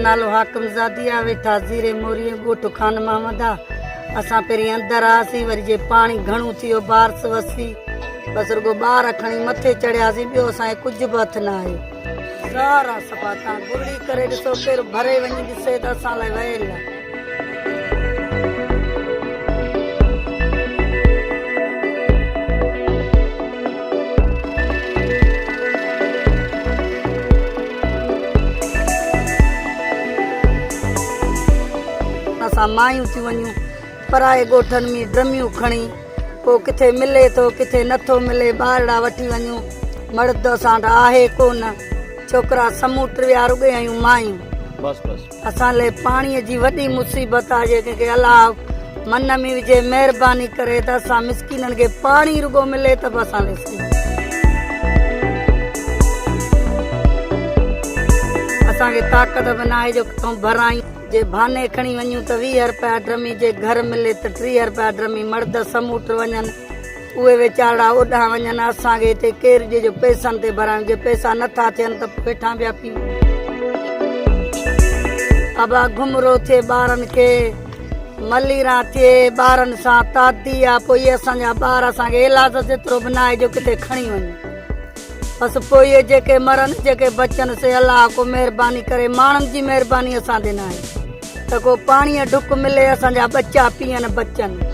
नालो हाकिम ज़ादिया वेठा ज़ीरे मोरी ॻोठ खान महमद असां पहिरीं अंदरि आयासीं वरी जे पाणी घणो थियो बारिश वसी बसि रुॻो ॿार खणी मथे चढ़ियासीं ॿियो असांखे कुझु बि हथ न आहे सारा सफ़ा तव्हां गुरड़ी करे ॾिसो केरु भरे वञी ॾिसे त असां लाइ वयल आहे असां मायूं थियूं वञूं पराए ॻोठनि में ड्रमियूं खणी पोइ किथे मिले थो किथे नथो मिले ॿारड़ा वठी वञूं मर्द असां वटि आहे कोन छोकिरा समूट विया रुॻे आहियूं मायूं असां लाइ पाणीअ जी वॾी मुसीबत आहे जेके अलाह मन में विझे महिरबानी करे त असां मिसकिननि खे पाणी रुॻो मिले त बि असां लाइ असांखे ताक़त बि न आहे जो किथां भराई जे भाने खणी वञूं त 20 रुपया ड्रमी जे घर मिले त 30 रुपया ड्रमी मर्द समूट वञनि उहे वीचारा ओॾां वञनि असांखे हिते केर जो पैसनि ते भरायूं जे पैसा नथा थियनि त वेठा पिया पियूं अबा घुमरो थिए ॿारनि खे मलीरा थिए ॿारनि सां ताती आहे पोइ इहे असांजा ॿार असांखे इलाज जेतिरो बि न आहे जो किथे खणी वञूं बसि पोइ इहे जेके मरनि जेके बचनि से अलाह को महिरबानी करे माण्हुनि जी महिरबानी असां ते न आहे त को पाणीअ ढुक मिले असांजा बच्चा पीअण बचनि